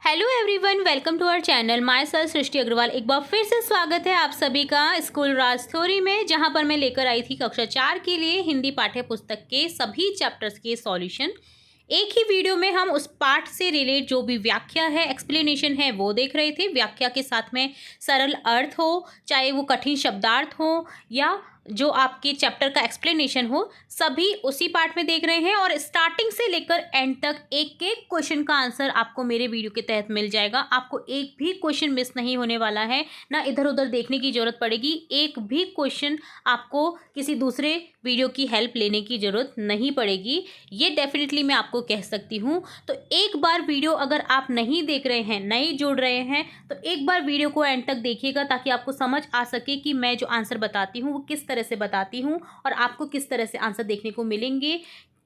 Hello everyone, welcome to our channel. Myself Srishti Agarwal. एक बार फिर से स्वागत है आप सभी का स्कूल राज थ्योरी में, जहां पर मैं लेकर आई थी कक्षा 4 के लिए हिंदी पाठ्य पुस्तक के सभी चैप्टर्स के सॉल्यूशन। एक ही वीडियो में हम उस पाठ से रिलेट जो भी व्याख्या है, एक्सप्लेनेशन है, वो देख रहे थे। व्याख्या के साथ में सरल अर्थ हो, चाहे वो कठिन शब्दार्थ हो या जो आपके चैप्टर का एक्सप्लेनेशन हो, सभी उसी पार्ट में देख रहे हैं। और स्टार्टिंग से लेकर एंड तक एक एक क्वेश्चन का आंसर आपको मेरे वीडियो के तहत मिल जाएगा। आपको एक भी क्वेश्चन मिस नहीं होने वाला है, ना इधर उधर देखने की जरूरत पड़ेगी। एक भी क्वेश्चन आपको किसी दूसरे वीडियो की हेल्प लेने की ज़रूरत नहीं पड़ेगी, ये डेफिनेटली मैं आपको कह सकती हूँ। तो एक बार वीडियो अगर आप नहीं देख रहे हैं, नहीं जुड़ रहे हैं, तो एक बार वीडियो को एंड तक देखिएगा, ताकि आपको समझ आ सके कि मैं जो आंसर बताती हूँ वो किस तरह से बताती हूँ और आपको किस तरह से आंसर देखने को मिलेंगे,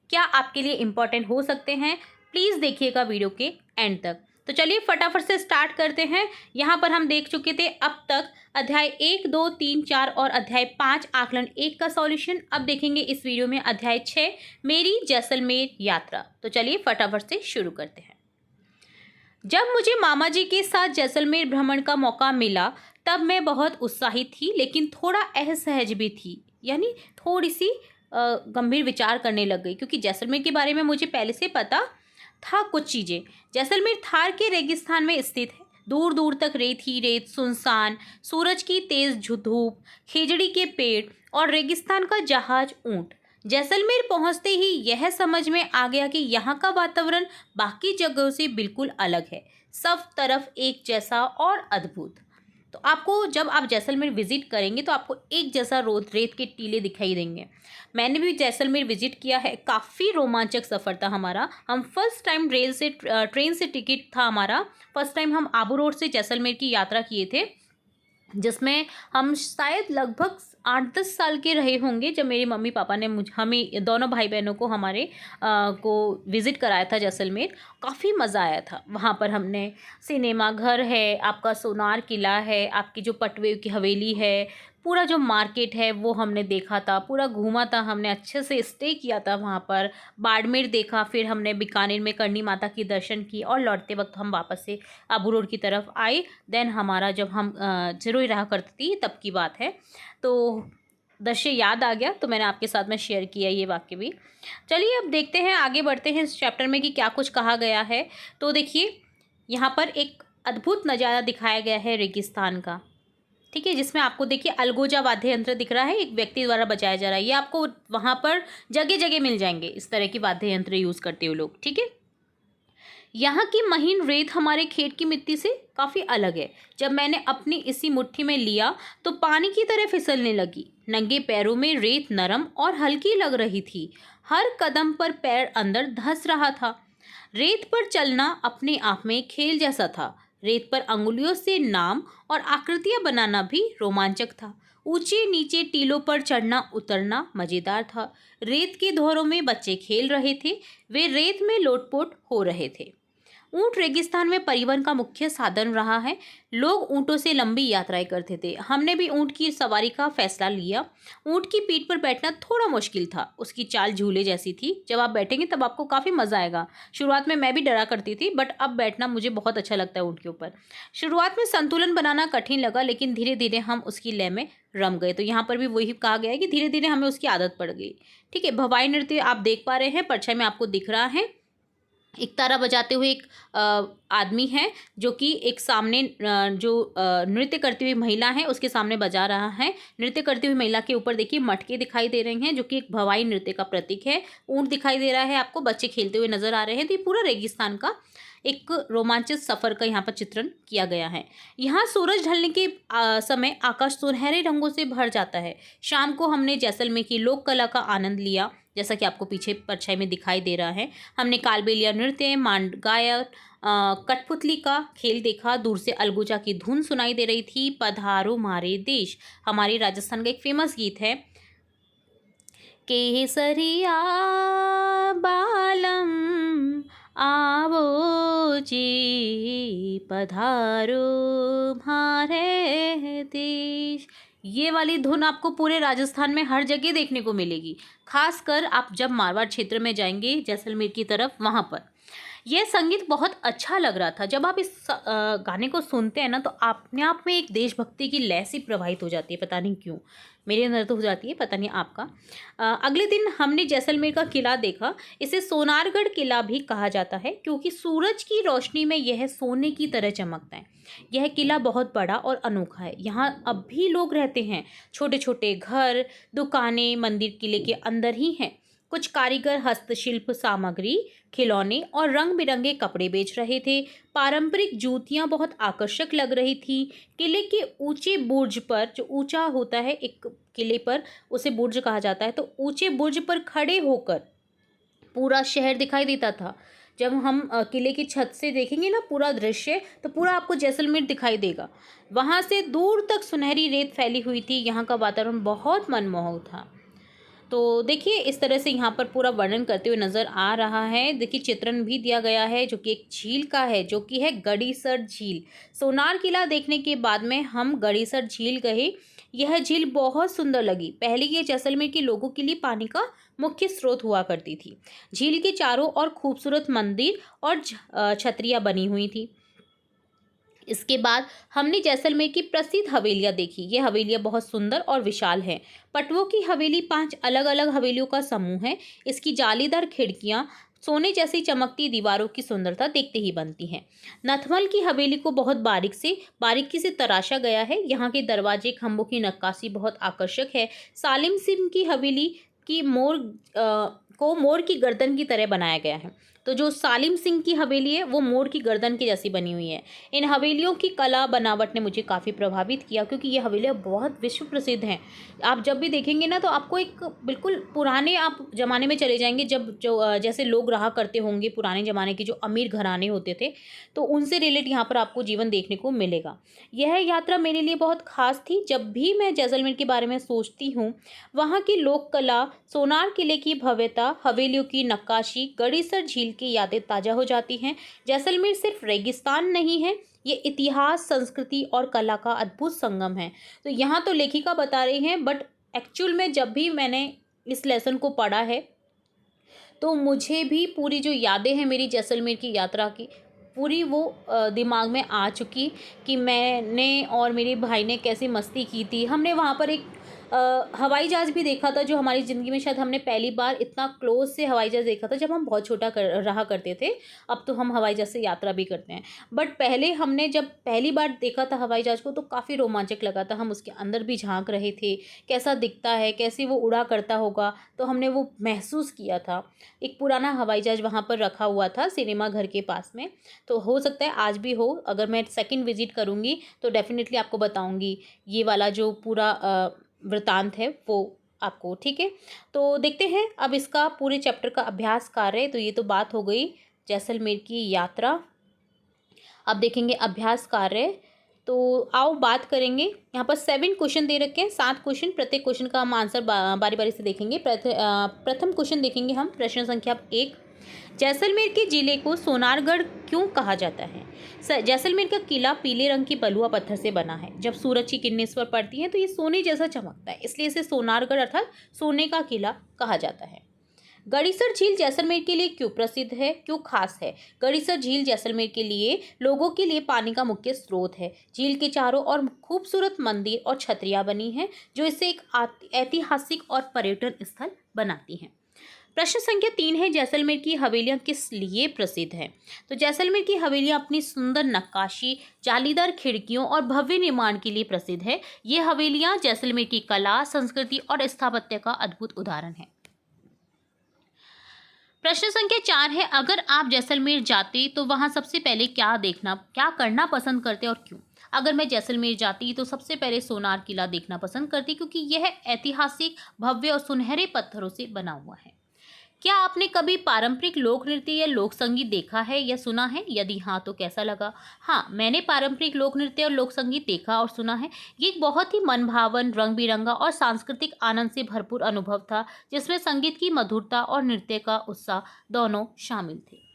क्या आपके लिए इम्पॉर्टेंट हो सकते हैं। प्लीज़ देखिएगा वीडियो के एंड तक। तो चलिए फटाफट से स्टार्ट करते हैं। यहाँ पर हम देख चुके थे अब तक अध्याय 1, 2, 3, 4 और अध्याय 5 आकलन 1 का सॉल्यूशन। अब देखेंगे इस वीडियो में अध्याय 6 मेरी जैसलमेर यात्रा। तो चलिए फटाफट से शुरू करते हैं। जब मुझे मामा जी के साथ जैसलमेर भ्रमण का मौका मिला तब मैं बहुत उत्साहित थी, लेकिन थोड़ा असहज भी थी, यानी थोड़ी सी गंभीर विचार करने लग गई, क्योंकि जैसलमेर के बारे में मुझे पहले से पता था कुछ चीज़ें। जैसलमेर थार के रेगिस्तान में स्थित है। दूर दूर तक रेत ही रेत, सुनसान, सूरज की तेज धूप, खेजड़ी के पेड़ और रेगिस्तान का जहाज ऊंट। जैसलमेर पहुंचते ही यह समझ में आ गया कि यहाँ का वातावरण बाकी जगहों से बिल्कुल अलग है, सब तरफ एक जैसा और अद्भुत। तो आपको जब आप जैसलमेर विजिट करेंगे तो आपको एक जैसा रेत के टीले दिखाई देंगे। मैंने भी जैसलमेर विजिट किया है, काफ़ी रोमांचक सफ़र था हमारा। हम फर्स्ट टाइम ट्रेन से टिकट था हमारा। फर्स्ट टाइम हम आबू रोड से जैसलमेर की यात्रा किए थे, जिसमें हम शायद लगभग 8-10 साल के रहे होंगे, जब मेरे मम्मी पापा ने हमें दोनों भाई बहनों को हमारे को विज़िट कराया था जैसलमेर। काफ़ी मज़ा आया था वहाँ पर। हमने सिनेमा घर है, आपका सोनार किला है, आपकी जो पटवे की हवेली है, पूरा जो मार्केट है वो हमने देखा था, पूरा घूमा था हमने, अच्छे से स्टे किया था वहाँ पर। बाड़मेर देखा, फिर हमने बीकानेर में करणी माता की दर्शन की और लौटते वक्त हम वापस से आबू रोड की तरफ आए। देन हमारा जब हम सिरोही रहा करती थी तब की बात है, तो दृश्य याद आ गया, तो मैंने आपके साथ में शेयर किया ये वाक्य भी। चलिए अब देखते हैं, आगे बढ़ते हैं इस चैप्टर में कि क्या कुछ कहा गया है। तो देखिए यहाँ पर एक अद्भुत नज़ारा दिखाया गया है रेगिस्तान का, ठीक है, जिसमें आपको देखिए अलगोजा वाद्य यंत्र दिख रहा है, एक व्यक्ति द्वारा बजाया जा रहा है। ये आपको वहाँ पर जगह जगह मिल जाएंगे इस तरह की वाद्य यंत्र यूज़ करते हुए लोग, ठीक है। यहाँ की महीन रेत हमारे खेत की मिट्टी से काफ़ी अलग है। जब मैंने अपनी इसी मुट्ठी में लिया तो पानी की तरह फिसलने लगी। नंगे पैरों में रेत नरम और हल्की लग रही थी। हर कदम पर पैर अंदर धंस रहा था। रेत पर चलना अपने आप में खेल जैसा था। रेत पर अंगुलियों से नाम और आकृतियां बनाना भी रोमांचक था। ऊंचे नीचे टीलों पर चढ़ना उतरना मज़ेदार था। रेत के धोरों में बच्चे खेल रहे थे, वे रेत में लोटपोट हो रहे थे। ऊंट रेगिस्तान में परिवहन का मुख्य साधन रहा है। लोग ऊंटों से लंबी यात्राएं करते थे। हमने भी ऊंट की सवारी का फैसला लिया। ऊंट की पीठ पर बैठना थोड़ा मुश्किल था। उसकी चाल झूले जैसी थी। जब आप बैठेंगे तब आपको काफ़ी मज़ा आएगा। शुरुआत में मैं भी डरा करती थी, बट अब बैठना मुझे बहुत अच्छा लगता है ऊंट के ऊपर। शुरुआत में संतुलन बनाना कठिन लगा, लेकिन धीरे धीरे हम उसकी लय में रम गए। तो यहाँ पर भी वही कहा गया है कि धीरे धीरे हमें उसकी आदत पड़ गई, ठीक है। भवाई नृत्य आप देख पा रहे हैं, परछाई में आपको दिख रहा है। इकतारा बजाते हुए एक आदमी है, जो कि एक सामने जो नृत्य करती हुई महिला है उसके सामने बजा रहा है। नृत्य करती हुई महिला के ऊपर देखिए मटके दिखाई दे रहे हैं, जो कि एक भवाई नृत्य का प्रतीक है। ऊंट दिखाई दे रहा है आपको, बच्चे खेलते हुए नजर आ रहे हैं। तो ये पूरा रेगिस्तान का एक रोमांचक सफ़र का यहाँ पर चित्रण किया गया है। यहाँ सूरज ढलने के समय आकाश सुनहरे रंगों से भर जाता है। शाम को हमने जैसलमेर की लोक कला का आनंद लिया, जैसा कि आपको पीछे परछाई में दिखाई दे रहा है। हमने कालबेलिया नृत्य, मांड गायन, कठपुतली का खेल देखा। दूर से अलगोजा की धुन सुनाई दे रही थी। पधारो मारे देश हमारे राजस्थान का एक फेमस गीत है। केसरिया बालम आवो जी, पधारो मारे देश। ये वाली धुन आपको पूरे राजस्थान में हर जगह देखने को मिलेगी, खासकर आप जब मारवाड़ क्षेत्र में जाएंगे जैसलमेर की तरफ, वहाँ पर। यह संगीत बहुत अच्छा लग रहा था। जब आप इस गाने को सुनते हैं ना तो अपने आप में एक देशभक्ति की लय सी प्रवाहित हो जाती है, पता नहीं क्यों। मेरे अंदर तो हो जाती है, पता नहीं आपका। अगले दिन हमने जैसलमेर का किला देखा। इसे सोनारगढ़ किला भी कहा जाता है क्योंकि सूरज की रोशनी में यह सोने की तरह चमकता है। यह किला बहुत बड़ा और अनोखा है। यहाँ अब भी लोग रहते हैं। छोटे छोटे घर, दुकानें मंदिर किले के अंदर ही हैं। कुछ कारीगर हस्तशिल्प सामग्री, खिलौने और रंग बिरंगे कपड़े बेच रहे थे। पारंपरिक जूतियां बहुत आकर्षक लग रही थी। किले के ऊंचे बुर्ज पर, जो ऊंचा होता है एक किले पर, उसे बुर्ज कहा जाता है, तो ऊंचे बुर्ज पर खड़े होकर पूरा शहर दिखाई देता था। जब हम किले की छत से देखेंगे ना पूरा दृश्य, तो पूरा आपको जैसलमेर दिखाई देगा। वहाँ से दूर तक सुनहरी रेत फैली हुई थी। यहाँ का वातावरण बहुत मनमोहक था। तो देखिए इस तरह से यहाँ पर पूरा वर्णन करते हुए नज़र आ रहा है। देखिए चित्रण भी दिया गया है जो कि एक झील का है, जो कि है गड़ीसर झील। सोनार किला देखने के बाद में हम गड़ीसर झील गए। यह झील बहुत सुंदर लगी। पहले ये जैसलमेर के लोगों के लिए पानी का मुख्य स्रोत हुआ करती थी। झील के चारों ओर खूबसूरत मंदिर और छतरियाँ बनी हुई थी। इसके बाद हमने जैसलमेर की प्रसिद्ध हवेलियाँ देखी। ये हवेलियाँ बहुत सुंदर और विशाल हैं। पटवों की हवेली 5 अलग अलग हवेलियों का समूह है। इसकी जालीदार खिड़कियाँ सोने जैसी चमकती दीवारों की सुंदरता देखते ही बनती हैं। नथमल की हवेली को बहुत बारीकी से तराशा गया है। यहाँ के दरवाजे, खंभों की नक्काशी बहुत आकर्षक है। सालिम सिंह की हवेली की को मोर की गर्दन की तरह बनाया गया है। तो जो सालिम सिंह की हवेली है वो मोर की गर्दन की जैसी बनी हुई है। इन हवेलियों की कला बनावट ने मुझे काफ़ी प्रभावित किया क्योंकि ये हवेलियाँ बहुत विश्व प्रसिद्ध हैं। आप जब भी देखेंगे ना तो आपको एक बिल्कुल पुराने आप ज़माने में चले जाएंगे, जब जैसे लोग रहा करते होंगे पुराने ज़माने के जो अमीर घराने होते थे, तो उनसे रिलेट यहाँ पर आपको जीवन देखने को मिलेगा। यह यात्रा मेरे लिए बहुत खास थी। जब भी मैं जैसलमेर के बारे में सोचती हूँ, वहाँ की लोक कला, सोनार किले की भव्यता, हवेलियों की नक्काशी, गड़ीसर झील की यादें ताज़ा हो जाती हैं। जैसलमेर सिर्फ रेगिस्तान नहीं है, ये इतिहास, संस्कृति और कला का अद्भुत संगम है। तो यहाँ तो लेखिका बता रही हैं, बट एक्चुअल में जब भी मैंने इस लेसन को पढ़ा है तो मुझे भी पूरी जो यादें हैं मेरी जैसलमेर की यात्रा की, पूरी वो दिमाग में आ चुकी कि मैंने और मेरे भाई ने कैसी मस्ती की थी। हमने वहाँ पर एक हवाई जहाज़ भी देखा था, जो हमारी ज़िंदगी में शायद हमने पहली बार इतना क्लोज से हवाई जहाज़ देखा था जब हम बहुत छोटा रहा करते थे। अब तो हम हवाई जहाज़ से यात्रा भी करते हैं, बट पहले हमने जब पहली बार देखा था हवाई जहाज़ को तो काफ़ी रोमांचक लगा था। हम उसके अंदर भी झांक रहे थे, कैसा दिखता है, कैसे वो उड़ा करता होगा, तो हमने वो महसूस किया था। एक पुराना हवाई जहाज़ वहाँ पर रखा हुआ था सिनेमा घर के पास में, तो हो सकता है आज भी हो। अगर मैं सेकंड विजिट करूँगी तो डेफिनेटली आपको बताऊँगी ये वाला जो पूरा वृतांत है वो आपको, ठीक है। तो देखते हैं अब इसका पूरे चैप्टर का अभ्यास कार्य। तो ये तो बात हो गई जैसलमेर की यात्रा। अब देखेंगे अभ्यास कार्य। तो आओ बात करेंगे। यहाँ पर 7 क्वेश्चन दे रखे हैं, 7 क्वेश्चन। प्रत्येक क्वेश्चन का हम आंसर बारी बारी से देखेंगे। प्रथम क्वेश्चन देखेंगे हम, प्रश्न संख्या 1। जैसलमेर के जिले को सोनारगढ़ क्यों कहा जाता है? जैसलमेर का किला पीले रंग की बलुआ पत्थर से बना है। जब सूरज की किरणें इस पर पड़ती हैं तो ये सोने जैसा चमकता है, इसलिए इसे सोनारगढ़ अर्थात सोने का किला कहा जाता है। गड़ीसर झील जैसलमेर के लिए क्यों प्रसिद्ध है, क्यों खास है? गड़ीसर झील जैसलमेर के लिए लोगों के लिए पानी का मुख्य स्रोत है। झील के चारों ओर खूबसूरत मंदिर और छतरियां बनी हैं जो इसे एक ऐतिहासिक और पर्यटन स्थल बनाती हैं। प्रश्न संख्या 3 है, जैसलमेर की हवेलियां किस लिए प्रसिद्ध हैं? तो जैसलमेर की हवेलियां अपनी सुंदर नक्काशी, जालीदार खिड़कियों और भव्य निर्माण के लिए प्रसिद्ध है। ये हवेलियां जैसलमेर की कला, संस्कृति और स्थापत्य का अद्भुत उदाहरण है। प्रश्न संख्या 4 है, अगर आप जैसलमेर जाते तो वहां सबसे पहले क्या करना पसंद करते और क्यों? अगर मैं जैसलमेर जाती तो सबसे पहले सोनार किला देखना पसंद करती क्योंकि यह ऐतिहासिक, भव्य और सुनहरे पत्थरों से बना हुआ है। क्या आपने कभी पारंपरिक लोक नृत्य या लोक संगीत देखा है या सुना है? यदि हाँ तो कैसा लगा? हाँ, मैंने पारंपरिक लोक नृत्य और लोक संगीत देखा और सुना है। ये एक बहुत ही मनभावन, रंग बिरंगा और सांस्कृतिक आनंद से भरपूर अनुभव था, जिसमें संगीत की मधुरता और नृत्य का उत्साह दोनों शामिल थे।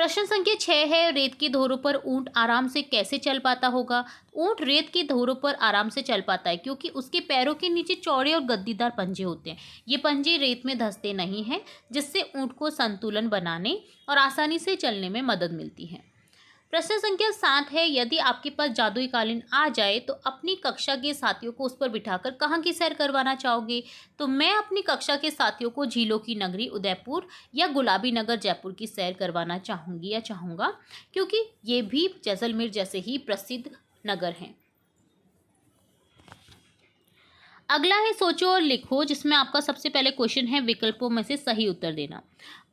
प्रश्न संख्या 6 है, रेत की धोरों पर ऊंट आराम से कैसे चल पाता होगा। ऊंट रेत की धोरों पर आराम से चल पाता है क्योंकि उसके पैरों के नीचे चौड़े और गद्दीदार पंजे होते हैं। ये पंजे रेत में धंसते नहीं हैं, जिससे ऊंट को संतुलन बनाने और आसानी से चलने में मदद मिलती है। प्रश्न संख्या 7 है, यदि आपके पास जादुई कालीन आ जाए तो अपनी कक्षा के साथियों को उस पर बिठाकर कहाँ की सैर करवाना चाहोगे। तो मैं अपनी कक्षा के साथियों को झीलों की नगरी उदयपुर या गुलाबी नगर जयपुर की सैर करवाना चाहूँगी या चाहूँगा, क्योंकि ये भी जैसलमेर जैसे ही प्रसिद्ध नगर हैं। अगला है सोचो और लिखो, जिसमें आपका सबसे पहले क्वेश्चन है विकल्पों में से सही उत्तर देना।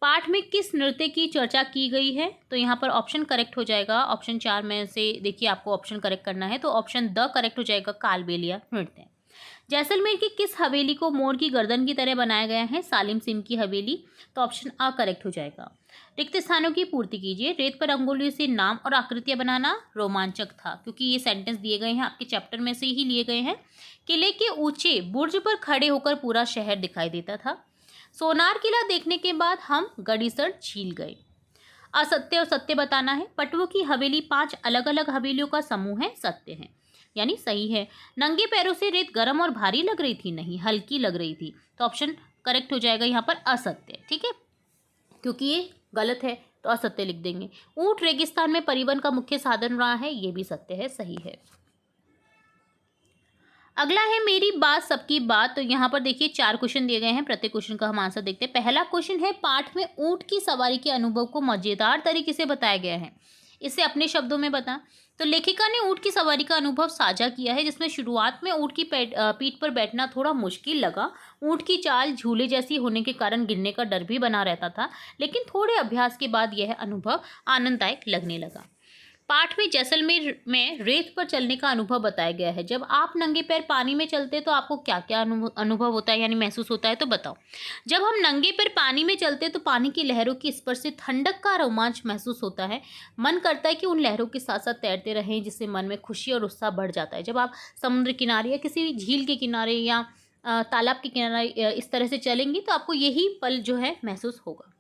पाठ में किस नृत्य की चर्चा की गई है। तो यहाँ पर ऑप्शन करेक्ट हो जाएगा, ऑप्शन 4 में से देखिए आपको ऑप्शन करेक्ट करना है, तो ऑप्शन द करेक्ट हो जाएगा, कालबेलिया नृत्य। जैसलमेर की किस हवेली को मोर की गर्दन की तरह बनाया गया है। सालिम सिंह की हवेली, तो ऑप्शन अ करेक्ट हो जाएगा। रिक्त स्थानों की पूर्ति कीजिए। रेत पर अंगुलियों से नाम और आकृतियां बनाना रोमांचक था, क्योंकि ये सेंटेंस दिए गए हैं आपके चैप्टर में से ही लिए गए हैं। किले के ऊंचे बुर्ज पर खड़े होकर पूरा शहर दिखाई देता था। सोनार किला देखने के बाद हम गड़ीसर झील गए। असत्य और सत्य बताना है। पटुओं की हवेली 5 अलग अलग हवेलियों का समूह है, सत्य है, यानी सही है। नंगे पैरों से रेत गर्म और भारी लग रही थी, नहीं हल्की लग रही थी, तो ऑप्शन करेक्ट हो जाएगा यहाँ पर असत्य। ठीक है, क्योंकि ये गलत है तो असत्य लिख देंगे। ऊंट रेगिस्तान में परिवहन का मुख्य साधन रहा है, ये भी सत्य है, सही है। अगला है मेरी बात सबकी बात। तो यहाँ पर देखिए 4 क्वेश्चन दिए गए हैं, प्रत्येक क्वेश्चन का हम आंसर देखते हैं। पहला क्वेश्चन है, पाठ में ऊंट की सवारी के अनुभव को मजेदार तरीके से बताया गया है, इसे अपने शब्दों में बता। तो लेखिका ने ऊंट की सवारी का अनुभव साझा किया है, जिसमें शुरुआत में ऊंट की पीठ पर बैठना थोड़ा मुश्किल लगा। ऊंट की चाल झूले जैसी होने के कारण गिरने का डर भी बना रहता था, लेकिन थोड़े अभ्यास के बाद यह अनुभव आनंददायक लगने लगा। पाठ में जैसलमेर में रेत पर चलने का अनुभव बताया गया है। जब आप नंगे पैर पानी में चलते तो आपको क्या क्या अनुभव होता है, यानी महसूस होता है, तो बताओ। जब हम नंगे पैर पानी में चलते तो पानी की लहरों की स्पर्श से ठंडक का रोमांच महसूस होता है। मन करता है कि उन लहरों के साथ साथ तैरते रहें, जिससे मन में खुशी और उत्साह बढ़ जाता है। जब आप समुद्र किनारे या किसी झील के किनारे या तालाब के किनारे इस तरह से चलेंगी तो आपको यही पल जो है महसूस होगा।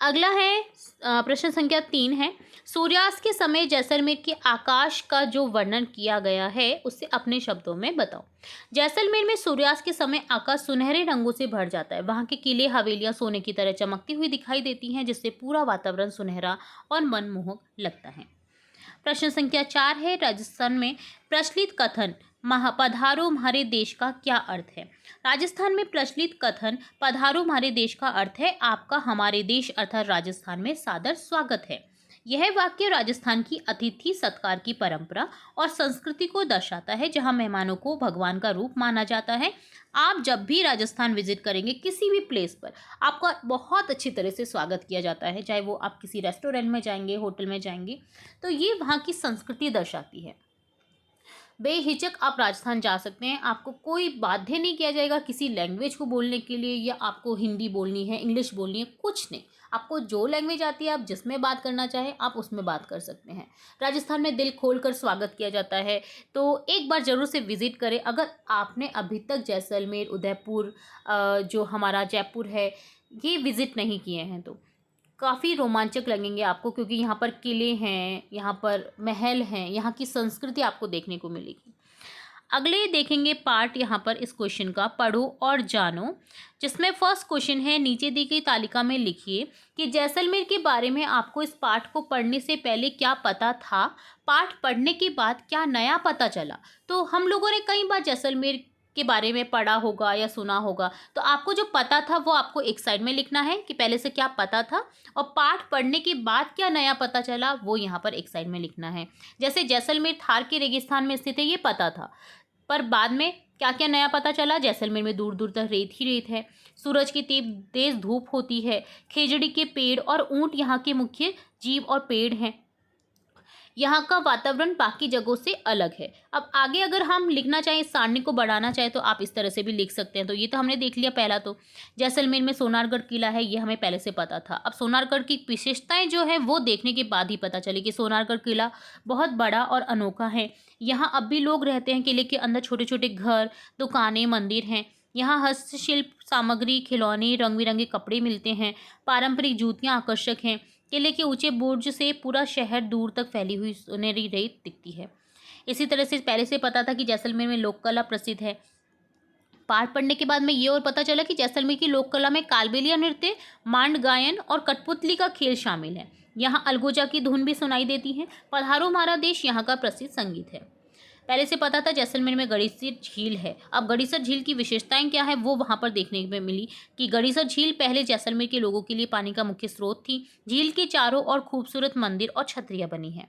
अगला है प्रश्न संख्या 3 है, सूर्यास्त के समय जैसलमेर के आकाश का जो वर्णन किया गया है उसे अपने शब्दों में बताओ। जैसलमेर में सूर्यास्त के समय आकाश सुनहरे रंगों से भर जाता है। वहाँ के किले हवेलियाँ सोने की तरह चमकती हुई दिखाई देती हैं, जिससे पूरा वातावरण सुनहरा और मनमोहक लगता है। प्रश्न संख्या 4 है, राजस्थान में प्रचलित कथन पधारो हमारे देश का क्या अर्थ है। राजस्थान में प्रचलित कथन पधारो हमारे देश का अर्थ है आपका हमारे देश अर्थात राजस्थान में सादर स्वागत है। यह वाक्य राजस्थान की अतिथि सत्कार की परंपरा और संस्कृति को दर्शाता है, जहां मेहमानों को भगवान का रूप माना जाता है। आप जब भी राजस्थान विजिट करेंगे किसी भी प्लेस पर, आपका बहुत अच्छी तरह से स्वागत किया जाता है, चाहे वो आप किसी रेस्टोरेंट में जाएंगे, होटल में जाएंगे, तो ये वहाँ की संस्कृति दर्शाती है। बेहिचक आप राजस्थान जा सकते हैं, आपको कोई बाध्य नहीं किया जाएगा किसी लैंग्वेज को बोलने के लिए, या आपको हिंदी बोलनी है, इंग्लिश बोलनी है, कुछ नहीं। आपको जो लैंग्वेज आती है, आप जिसमें बात करना चाहें आप उसमें बात कर सकते हैं। राजस्थान में दिल खोलकर स्वागत किया जाता है, तो एक बार ज़रूर से विज़िट करें। अगर आपने अभी तक जैसलमेर, उदयपुर, जो हमारा जयपुर है, ये विज़िट नहीं किए हैं तो काफ़ी रोमांचक लगेंगे आपको, क्योंकि यहाँ पर किले हैं, यहाँ पर महल हैं, यहाँ की संस्कृति आपको देखने को मिलेगी। अगले देखेंगे पार्ट यहाँ पर इस क्वेश्चन का, पढ़ो और जानो, जिसमें फर्स्ट क्वेश्चन है, नीचे दी गई तालिका में लिखिए कि जैसलमेर के बारे में आपको इस पाठ को पढ़ने से पहले क्या पता था, पाठ पढ़ने के बाद क्या नया पता चला। तो हम लोगों ने कई बार जैसलमेर के बारे में पढ़ा होगा या सुना होगा, तो आपको जो पता था वो आपको एक साइड में लिखना है कि पहले से क्या पता था, और पाठ पढ़ने के बाद क्या नया पता चला वो यहाँ पर एक साइड में लिखना है। जैसे जैसलमेर थार के रेगिस्तान में स्थित है, ये पता था, पर बाद में क्या क्या नया पता चला। जैसलमेर में दूर दूर तक रेत ही रेत है, सूरज की तेज धूप होती है, खेजड़ी के पेड़ और ऊंट यहाँ के मुख्य जीव और पेड़ हैं, यहाँ का वातावरण बाकी जगहों से अलग है। अब आगे अगर हम लिखना चाहें, इस सारणी को बढ़ाना चाहें, तो आप इस तरह से भी लिख सकते हैं। तो ये तो हमने देख लिया पहला, तो जैसलमेर में सोनारगढ़ किला है, ये हमें पहले से पता था। अब सोनारगढ़ की विशेषताएं जो है वो देखने के बाद ही पता चली कि सोनारगढ़ किला बहुत बड़ा और अनोखा है। यहाँ अब भी लोग रहते हैं। किले के अंदर छोटे छोटे घर, दुकानें, मंदिर हैं। यहाँ हस्तशिल्प सामग्री, खिलौने, रंग बिरंगे कपड़े मिलते हैं। पारंपरिक जूतियाँ आकर्षक हैं। किले के ऊंचे बुर्ज से पूरा शहर दूर तक फैली हुई सुनहरी रेत दिखती है। इसी तरह से पहले से पता था कि जैसलमेर में लोक कला प्रसिद्ध है। पाठ पढ़ने के बाद में ये और पता चला कि जैसलमेर की लोक कला में कालबेलिया नृत्य, मांड गायन और कठपुतली का खेल शामिल है। यहाँ अलगोजा की धुन भी सुनाई देती है। पधारो हमारा देश यहाँ का प्रसिद्ध संगीत है। पहले से पता था जैसलमेर में गड़ीसर झील है। अब गड़ीसर झील की विशेषताएं क्या है वो वहाँ पर देखने में मिली कि गड़ीसर झील पहले जैसलमेर के लोगों के लिए पानी का मुख्य स्रोत थी। झील के चारों ओर खूबसूरत मंदिर और छतरियाँ बनी हैं।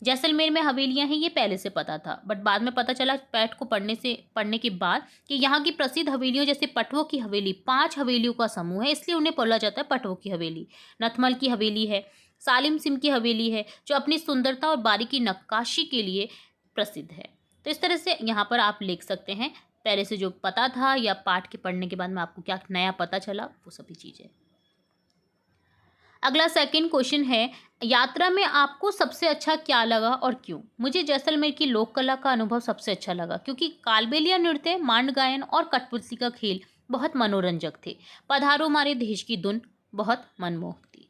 जैसलमेर में हवेलियां हैं ये पहले से पता था, बट बाद में पता चला पैठ को पढ़ने के बाद कि यहाँ की प्रसिद्ध हवेलियों जैसे पटवों की हवेली 5 हवेलियों का समूह है, इसलिए उन्हें बोला जाता है पटवों की हवेली। नथमल की हवेली है, सालिम सिंह की हवेली है जो अपनी सुंदरता और बारीकी नक्काशी के लिए प्रसिद्ध है। तो इस तरह से यहाँ पर आप लिख सकते हैं पहले से जो पता था या पाठ के पढ़ने के बाद में आपको क्या नया पता चला, वो सभी चीज़ें। अगला सेकंड क्वेश्चन है, यात्रा में आपको सबसे अच्छा क्या लगा और क्यों? मुझे जैसलमेर की लोक कला का अनुभव सबसे अच्छा लगा क्योंकि कालबेलिया नृत्य, मांड गायन और कठपुतली का खेल बहुत मनोरंजक थे। पधारो हमारे देश की धुन बहुत मनमोहक थी।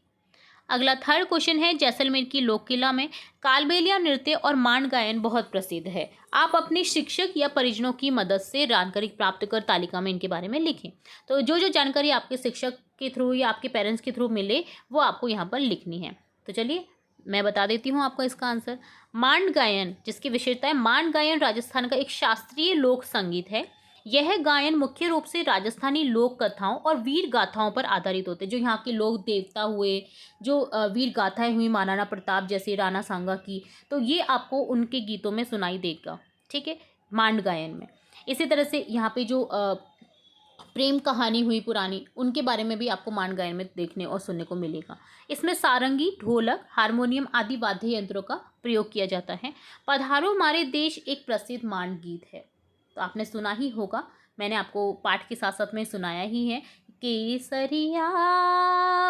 अगला थर्ड क्वेश्चन है, जैसलमेर की लोक कला में कालबेलिया नृत्य और मांड गायन बहुत प्रसिद्ध है। आप अपने शिक्षक या परिजनों की मदद से जानकारी प्राप्त कर तालिका में इनके बारे में लिखें। तो जो जो जानकारी आपके शिक्षक के थ्रू या आपके पेरेंट्स के थ्रू मिले वो आपको यहाँ पर लिखनी है। तो चलिए मैं बता देती हूँ आपको इसका आंसर। मांड गायन, जिसकी विशेषता है, मांड गायन राजस्थान का एक शास्त्रीय लोक संगीत है। यह गायन मुख्य रूप से राजस्थानी लोक कथाओं और वीर गाथाओं पर आधारित होते हैं। जो यहाँ के लोक देवता हुए, जो वीर गाथाएं हुई महाराणा प्रताप जैसे, राणा सांगा की, तो ये आपको उनके गीतों में सुनाई देगा। ठीक है, मांड गायन में। इसी तरह से यहाँ पे जो प्रेम कहानी हुई पुरानी, उनके बारे में भी आपको मांड गायन में देखने और सुनने को मिलेगा। इसमें सारंगी, ढोलक, हारमोनियम आदि वाद्य यंत्रों का प्रयोग किया जाता है। पधारो हमारे देश एक प्रसिद्ध मांड गीत है, तो आपने सुना ही होगा, मैंने आपको पाठ के साथ साथ में सुनाया ही है। केसरिया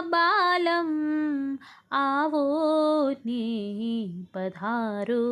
बालम आवो ने पधारो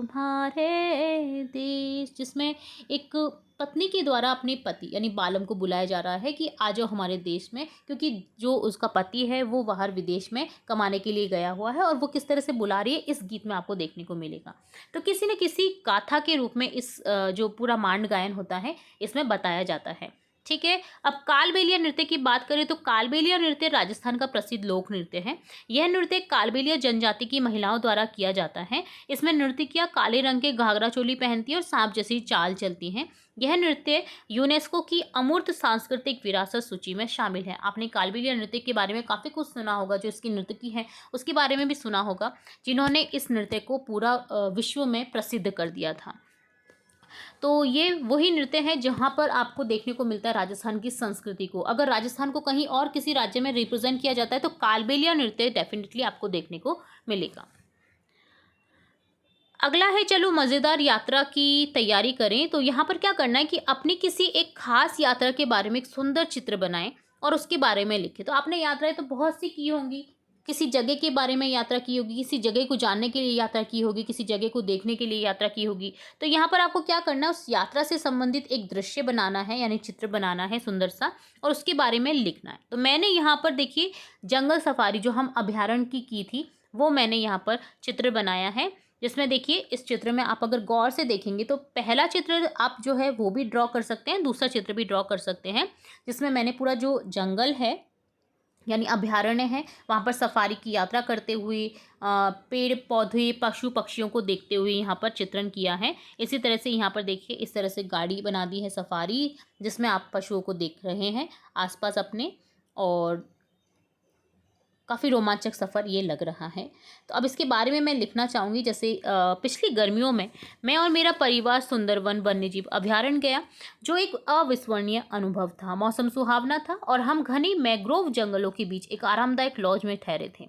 हमारे देश, जिसमें एक पत्नी के द्वारा अपने पति यानी बालम को बुलाया जा रहा है कि आ जाओ हमारे देश में, क्योंकि जो उसका पति है वो बाहर विदेश में कमाने के लिए गया हुआ है और वो किस तरह से बुला रही है इस गीत में आपको देखने को मिलेगा। तो किसी न किसी गाथा के रूप में इस जो पूरा मांड गायन होता है इसमें बताया जाता है। ठीक है, अब कालबेलिया नृत्य की बात करें तो कालबेलिया नृत्य राजस्थान का प्रसिद्ध लोक नृत्य है। यह नृत्य कालबेलिया जनजाति की महिलाओं द्वारा किया जाता है। इसमें नर्तकियां काले रंग के घाघरा चोली पहनती है और सांप जैसी चाल चलती हैं। यह नृत्य यूनेस्को की अमूर्त सांस्कृतिक विरासत सूची में शामिल है। आपने कालबेलिया नृत्य के बारे में काफ़ी कुछ सुना होगा, जो इसकी नर्तकी है उसके बारे में भी सुना होगा, जिन्होंने इस नृत्य को पूरा विश्व में प्रसिद्ध कर दिया था। तो ये वही नृत्य है जहाँ पर आपको देखने को मिलता है राजस्थान की संस्कृति को। अगर राजस्थान को कहीं और किसी राज्य में रिप्रेजेंट किया जाता है तो कालबेलिया नृत्य डेफिनेटली आपको देखने को मिलेगा। अगला है, चलो मज़ेदार यात्रा की तैयारी करें। तो यहाँ पर क्या करना है कि अपनी किसी एक खास यात्रा के बारे में एक सुंदर चित्र बनाएं और उसके बारे में लिखें। तो आपने यात्राएं तो बहुत सी की होंगी, किसी जगह के बारे में यात्रा की होगी, किसी जगह को जानने के लिए यात्रा की होगी, किसी जगह को देखने के लिए यात्रा की होगी। तो यहाँ पर आपको क्या करना है, उस यात्रा से संबंधित एक दृश्य बनाना है, यानी चित्र बनाना है सुंदर सा, और उसके बारे में लिखना है। तो मैंने यहाँ पर देखिए जंगल सफारी जो हम अभ्यारण्य की थी वो मैंने यहाँ पर चित्र बनाया है, जिसमें देखिए इस चित्र में आप अगर गौर से देखेंगे तो पहला चित्र आप जो है वो भी ड्रॉ कर सकते हैं, दूसरा चित्र भी ड्रॉ कर सकते हैं, जिसमें मैंने पूरा जो जंगल है यानी अभ्यारण्य है वहाँ पर सफारी की यात्रा करते हुए पेड़ पौधे पशु पक्षियों को देखते हुए यहाँ पर चित्रण किया है। इसी तरह से यहाँ पर देखिए इस तरह से गाड़ी बना दी है सफारी, जिसमें आप पशुओं को देख रहे हैं आसपास अपने, और काफ़ी रोमांचक सफ़र ये लग रहा है। तो अब इसके बारे में मैं लिखना चाहूँगी, जैसे पिछली गर्मियों में मैं और मेरा परिवार सुंदरवन वन्यजीव अभ्यारण्य गया, जो एक अविस्मरणीय अनुभव था। मौसम सुहावना था और हम घनी मैंग्रोव जंगलों के बीच एक आरामदायक लॉज में ठहरे थे।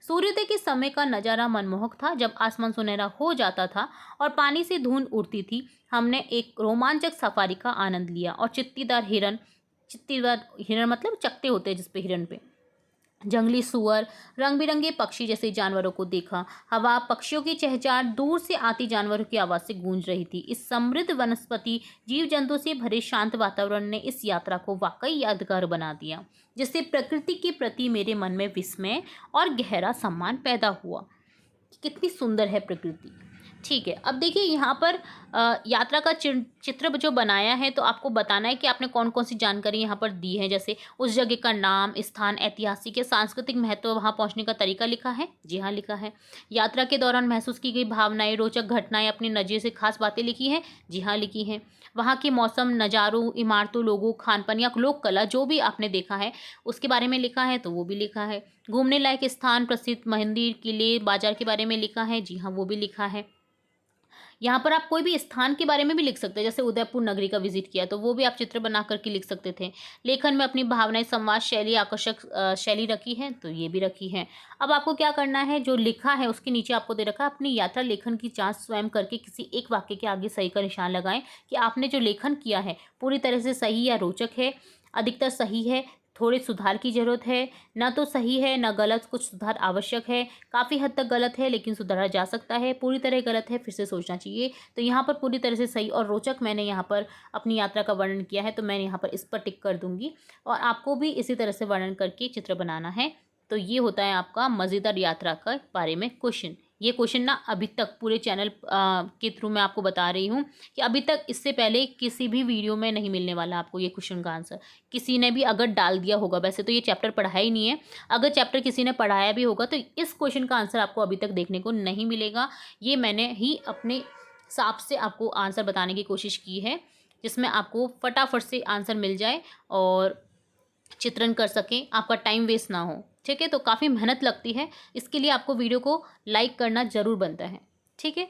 सूर्योदय के समय का नज़ारा मनमोहक था। जब आसमान सुनहरा हो जाता था और पानी से धुंध उड़ती थी, हमने एक रोमांचक सफारी का आनंद लिया और चित्तीदार हिरन मतलब चकते होते हैं जिसपे हिरन पे, जंगली सुअर, रंग बिरंगे पक्षी जैसे जानवरों को देखा। हवा पक्षियों की चहचहाट, दूर से आती जानवरों की आवाज़ से गूंज रही थी। इस समृद्ध वनस्पति जीव जंतु से भरे शांत वातावरण ने इस यात्रा को वाकई यादगार बना दिया, जिससे प्रकृति के प्रति मेरे मन में विस्मय और गहरा सम्मान पैदा हुआ। कितनी सुंदर है प्रकृति। ठीक है, अब देखिए यहाँ पर यात्रा का चित्र जो बनाया है, तो आपको बताना है कि आपने कौन कौन सी जानकारी यहाँ पर दी है। जैसे उस जगह का नाम, स्थान, ऐतिहासिक या सांस्कृतिक महत्व, वहाँ पहुँचने का तरीका लिखा है। जी हाँ, लिखा है। यात्रा के दौरान महसूस की गई भावनाएं, रोचक घटनाएं, अपने नज़रिए से खास बातें लिखी हैं। जी हाँ, लिखी हैं। वहाँ के मौसम, नज़ारों, इमारतों, लोगों, खान पान या लोक कला जो भी आपने देखा है उसके बारे में लिखा है, तो वो भी लिखा है। घूमने लायक स्थान, प्रसिद्ध मंदिर, किले, बाजार के बारे में लिखा है। जी हाँ, वो भी लिखा है। यहाँ पर आप कोई भी स्थान के बारे में भी लिख सकते हैं, जैसे उदयपुर नगरी का विजिट किया, तो वो भी आप चित्र बना करके लिख सकते थे। लेखन में अपनी भावनाएं, संवाद शैली, आकर्षक शैली रखी है, तो ये भी रखी है। अब आपको क्या करना है, जो लिखा है उसके नीचे आपको दे रखा है, अपनी यात्रा लेखन की जांच स्वयं करके किसी एक वाक्य के आगे सही का निशान लगाएं कि आपने जो लेखन किया है पूरी तरह से सही या रोचक है, अधिकतर सही है, थोड़े सुधार की ज़रूरत है, ना तो सही है ना गलत, कुछ सुधार आवश्यक है, काफ़ी हद तक गलत है लेकिन सुधारा जा सकता है, पूरी तरह गलत है, फिर से सोचना चाहिए। तो यहाँ पर पूरी तरह से सही और रोचक मैंने यहाँ पर अपनी यात्रा का वर्णन किया है, तो मैं यहाँ पर इस पर टिक कर दूँगी। और आपको भी इसी तरह से वर्णन करके चित्र बनाना है। तो ये होता है आपका मज़ेदार यात्रा के बारे में क्वेश्चन। ये क्वेश्चन ना अभी तक पूरे चैनल के थ्रू मैं आपको बता रही हूँ कि अभी तक इससे पहले किसी भी वीडियो में नहीं मिलने वाला आपको ये क्वेश्चन का आंसर। किसी ने भी अगर डाल दिया होगा, वैसे तो ये चैप्टर पढ़ाया ही नहीं है, अगर चैप्टर किसी ने पढ़ाया भी होगा तो इस क्वेश्चन का आंसर आपको अभी तक देखने को नहीं मिलेगा। ये मैंने ही अपने हिसाब से आपको आंसर बताने की कोशिश की है, जिसमें आपको फटाफट से आंसर मिल जाए और चित्रण कर सकें, आपका टाइम वेस्ट ना हो। ठीक है, तो काफ़ी मेहनत लगती है, इसके लिए आपको वीडियो को लाइक करना ज़रूर बनता है। ठीक है,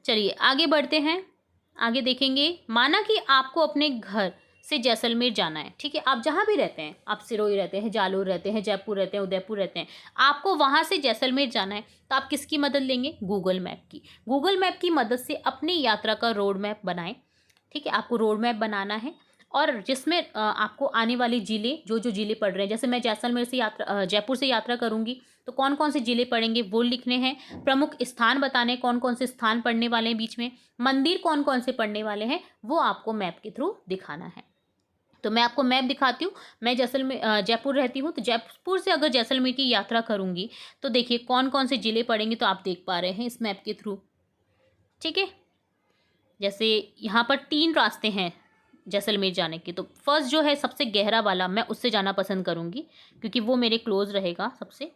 चलिए आगे बढ़ते हैं। आगे देखेंगे, माना कि आपको अपने घर से जैसलमेर जाना है। ठीक है, आप जहाँ भी रहते हैं, आप सिरोही रहते हैं, जालोर रहते हैं, जयपुर रहते हैं, उदयपुर रहते हैं, आपको वहाँ से जैसलमेर जाना है, तो आप किसकी मदद लेंगे? गूगल मैप की। गूगल मैप की मदद से अपनी यात्रा का रोड मैप बनाएं। ठीक है, आपको रोड मैप बनाना है और जिसमें आपको आने वाले ज़िले, जो जो ज़िले पड़ रहे हैं, जैसे मैं जैसलमेर से जयपुर से यात्रा करूँगी तो कौन कौन से ज़िले पड़ेंगे वो लिखने हैं। प्रमुख स्थान बताने, कौन कौन से स्थान पड़ने वाले हैं बीच में, मंदिर कौन कौन से पड़ने वाले हैं, वो आपको मैप के थ्रू दिखाना है। तो मैं आपको मैप दिखाती हूँ। मैं जयपुर रहती हूँ, तो जयपुर से अगर जैसलमेर की यात्रा करूँगी तो देखिए कौन कौन से ज़िले पड़ेंगे, तो आप देख पा रहे हैं इस मैप के थ्रू। ठीक है, जैसे यहाँ पर 3 रास्ते हैं जैसलमेर जाने के, तो फर्स्ट जो है सबसे गहरा वाला, मैं उससे जाना पसंद करूँगी क्योंकि वो मेरे क्लोज़ रहेगा सबसे,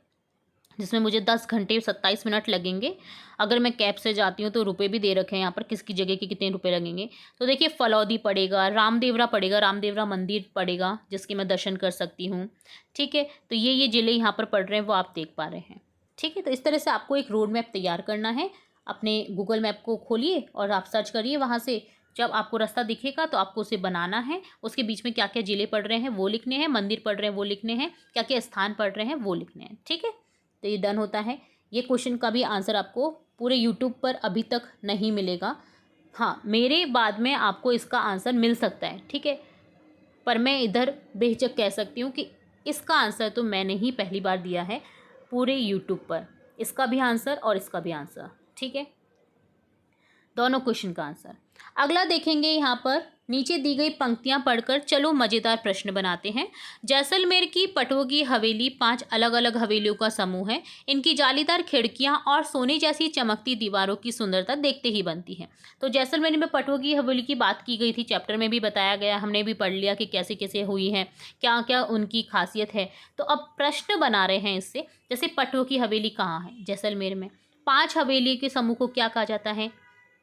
जिसमें मुझे 10 घंटे 27 मिनट लगेंगे। अगर मैं कैब से जाती हूँ तो रुपए भी दे रखे हैं यहाँ पर, किसकी जगह के कितने रुपए लगेंगे। तो देखिए फलौदी पड़ेगा, रामदेवरा पड़ेगा, रामदेवरा मंदिर पड़ेगा जिसके मैं दर्शन कर सकती हूँ। ठीक है, तो ये ज़िले यहाँ पर पड़ रहे हैं, वो आप देख पा रहे हैं। ठीक है, तो इस तरह से आपको एक रोड मैप तैयार करना है। अपने गूगल मैप को खोलिए और आप सर्च करिए, वहाँ से जब आपको रास्ता दिखेगा तो आपको उसे बनाना है। उसके बीच में क्या क्या ज़िले पड़ रहे हैं वो लिखने हैं, मंदिर पड़ रहे हैं वो लिखने हैं, क्या क्या स्थान पड़ रहे हैं वो लिखने हैं। ठीक है, तो ये डन होता है। ये क्वेश्चन का भी आंसर आपको पूरे यूट्यूब पर अभी तक नहीं मिलेगा। हाँ, मेरे बाद में आपको इसका आंसर मिल सकता है। ठीक है, पर मैं इधर बेहिचक कह सकती हूँ कि इसका आंसर तो मैंने ही पहली बार दिया है पूरे यूट्यूब पर, इसका भी आंसर और इसका भी आंसर। ठीक है, दोनों क्वेश्चन का आंसर। अगला देखेंगे, यहाँ पर नीचे दी गई पंक्तियाँ पढ़कर चलो मज़ेदार प्रश्न बनाते हैं। जैसलमेर की पटोगी हवेली 5 अलग अलग हवेलियों का समूह है। इनकी जालीदार खिड़कियाँ और सोने जैसी चमकती दीवारों की सुंदरता देखते ही बनती है। तो जैसलमेर में पटोगी हवेली की बात की गई थी, चैप्टर में भी बताया गया, हमने भी पढ़ लिया कि कैसे कैसे हुई है, क्या क्या उनकी खासियत है। तो अब प्रश्न बना रहे हैं इससे, जैसे पटोगी हवेली कहाँ है? जैसलमेर में। 5 हवेली के समूह को क्या कहा जाता है?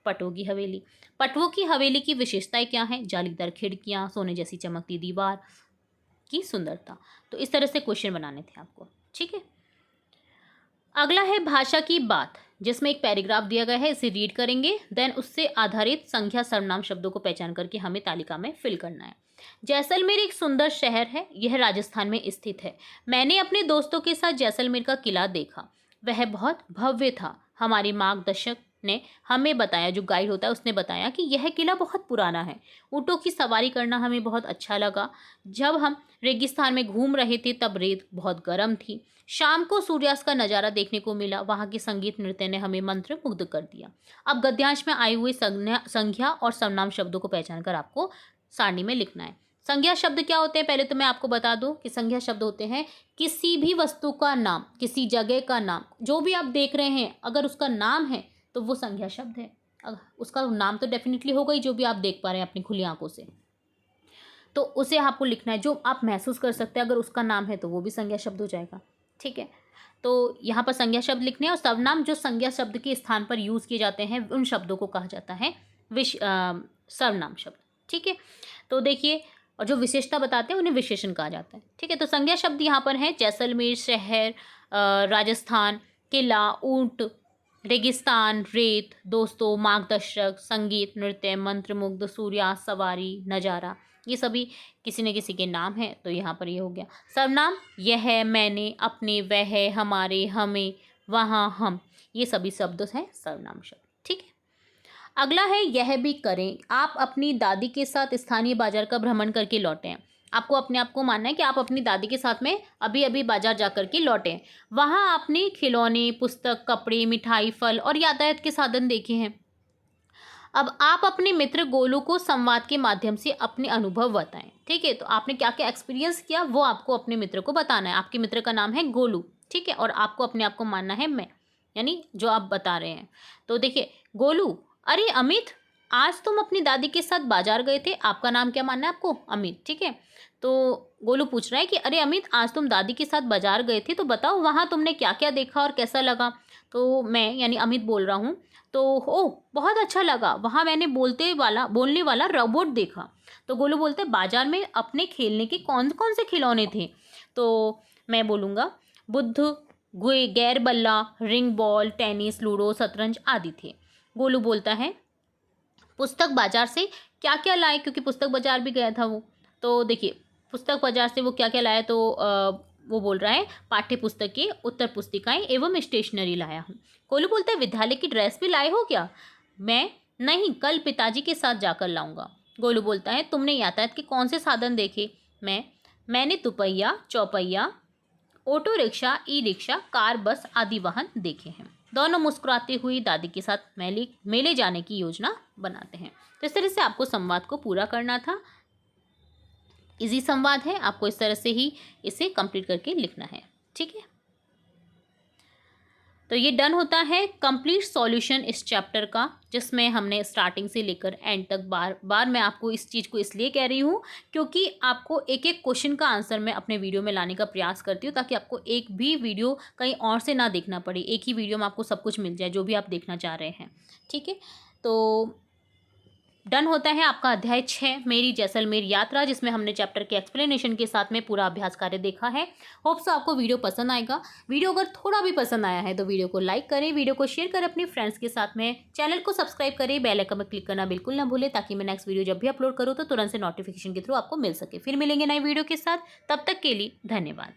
पटोगी हवेली। पटवों की हवेली की विशेषताएं क्या हैं? जालीदार खिड़कियां, सोने जैसी चमकती दीवार की सुंदरता। तो इस तरह से क्वेश्चन बनाने थे आपको। ठीक है, अगला है भाषा की बात, जिसमें एक पैराग्राफ दिया गया है, इसे रीड करेंगे, देन उससे आधारित संख्या सर्वनाम शब्दों को पहचान करके हमें तालिका में फिल करना है। जैसलमेर एक सुंदर शहर है, यह राजस्थान में स्थित है। मैंने अपने दोस्तों के साथ जैसलमेर का किला देखा, वह बहुत भव्य था। हमारे मार्गदर्शक ने हमें बताया, जो गाइड होता है उसने बताया कि यह किला बहुत पुराना है। ऊँटों की सवारी करना हमें बहुत अच्छा लगा। जब हम रेगिस्तान में घूम रहे थे तब रेत बहुत गर्म थी। शाम को सूर्यास्त का नज़ारा देखने को मिला। वहाँ के संगीत नृत्य ने हमें मंत्रमुग्ध कर दिया। अब गद्यांश में आए हुए संज्ञा और सर्वनाम शब्दों को पहचान कर आपको सारणी में लिखना है। संज्ञा शब्द क्या होते हैं, पहले तो मैं आपको बता दूं कि संज्ञा शब्द होते हैं किसी भी वस्तु का नाम, किसी जगह का नाम, जो भी आप देख रहे हैं अगर उसका नाम है तो वो संज्ञा शब्द है। उसका नाम तो डेफिनेटली होगा ही, जो भी आप देख पा रहे हैं अपनी खुली आंखों से, तो उसे आपको लिखना है। जो आप महसूस कर सकते हैं अगर उसका नाम है तो वो भी संज्ञा शब्द हो जाएगा। ठीक है, तो यहाँ पर संज्ञा शब्द लिखने हैं। और सर्वनाम जो संज्ञा शब्द के स्थान पर यूज़ किए जाते हैं उन शब्दों को कहा जाता है सर्वनाम शब्द। ठीक है, तो देखिए, और जो विशेषता बताते हैं उन्हें विशेषण कहा जाता है। ठीक है, तो संज्ञा शब्द यहाँ पर हैं जैसलमेर, शहर, राजस्थान, किला, ऊंट, रेगिस्तान, रेत, दोस्तों, मार्गदर्शक, संगीत, नृत्य, मंत्रमुग्ध, सूर्यास्त, सवारी, नज़ारा, ये सभी किसी न किसी के नाम हैं। तो यहाँ पर ये हो गया। सर्वनाम यह, मैंने, अपने, वह, हमारे, हमें, वहाँ, हम, ये सभी शब्द हैं सर्वनाम शब्द। ठीक है, अगला है यह भी करें। आप अपनी दादी के साथ स्थानीय बाजार का भ्रमण करके लौटे हैं। आपको अपने आप को मानना है कि आप अपनी दादी के साथ में अभी अभी बाजार जा कर के लौटे हैं। वहाँ आपने खिलौने, पुस्तक, कपड़े, मिठाई, फल और यातायात के साधन देखे हैं। अब आप अपने मित्र गोलू को संवाद के माध्यम से अपने अनुभव बताएं। ठीक है, तो आपने क्या क्या एक्सपीरियंस किया वो आपको अपने मित्र को बताना है। आपके मित्र का नाम है गोलू। ठीक है, और आपको अपने आप को मानना है मैं, यानी जो आप बता रहे हैं। तो देखिए, गोलू, अरे अमित, आज तुम अपनी दादी के साथ बाजार गए थे। आपका नाम क्या मानना है आपको? अमित। ठीक है, तो गोलू पूछ रहा है कि अरे अमित, आज तुम दादी के साथ बाजार गए थे, तो बताओ वहाँ तुमने क्या क्या देखा और कैसा लगा। तो मैं यानी अमित बोल रहा हूँ, तो ओह बहुत अच्छा लगा, वहाँ मैंने बोलने वाला रोबोट देखा। तो गोलू बोलते बाजार में अपने खेलने के कौन कौन से खिलौने थे। तो मैं बोलूँगा बुद्ध, गैर बल्ला, रिंग बॉल, टेनिस, लूडो, शतरंज आदि थे। गोलू बोलता है पुस्तक बाजार से क्या क्या लाए, क्योंकि पुस्तक बाजार भी गया था वो। तो देखिए, पुस्तक बाजार से वो क्या क्या लाया, तो वो बोल रहा है पाठ्य पुस्तकें, उत्तर पुस्तिकाएं एवं स्टेशनरी लाया हूँ। गोलू बोलता है विद्यालय की ड्रेस भी लाए हो क्या? मैं नहीं, कल पिताजी के साथ जाकर लाऊंगा। गोलू बोलता है तुमने यातायात के कौन से साधन देखे? मैंने दुपहिया, चौपहिया, auto rickshaw, e rickshaw, car, bus आदि वाहन देखे हैं। दोनों मुस्कुराते हुए दादी के साथ मेले जाने की योजना बनाते हैं। तो इस तरह से आपको संवाद को पूरा करना था। इजी संवाद है, आपको इस तरह से ही इसे कंप्लीट करके लिखना है। ठीक है, तो ये डन होता है कंप्लीट सॉल्यूशन इस चैप्टर का, जिसमें हमने स्टार्टिंग से लेकर एंड तक बार मैं आपको इस चीज़ को इसलिए कह रही हूँ क्योंकि आपको एक एक क्वेश्चन का आंसर मैं अपने वीडियो में लाने का प्रयास करती हूँ, ताकि आपको एक भी वीडियो कहीं और से ना देखना पड़े, एक ही वीडियो में आपको सब कुछ मिल जाए जो भी आप देखना चाह रहे हैं। ठीक है, तो डन होता है आपका अध्याय 6 मेरी जैसलमेर यात्रा, जिसमें हमने चैप्टर के एक्सप्लेनेशन के साथ में पूरा अभ्यास कार्य देखा है। होप सो आपको वीडियो पसंद आएगा। वीडियो अगर थोड़ा भी पसंद आया है तो वीडियो को लाइक करें, वीडियो को शेयर करें अपने फ्रेंड्स के साथ में, चैनल को सब्सक्राइब करें, बेल आइकन पर क्लिक करना बिल्कुल ना भूलें, ताकि मैं नेक्स्ट वीडियो जब भी अपलोड करूँ तो तुरंत से नोटिफिकेशन के थ्रू आपको मिल सके। फिर मिलेंगे नई वीडियो के साथ, तब तक के लिए धन्यवाद।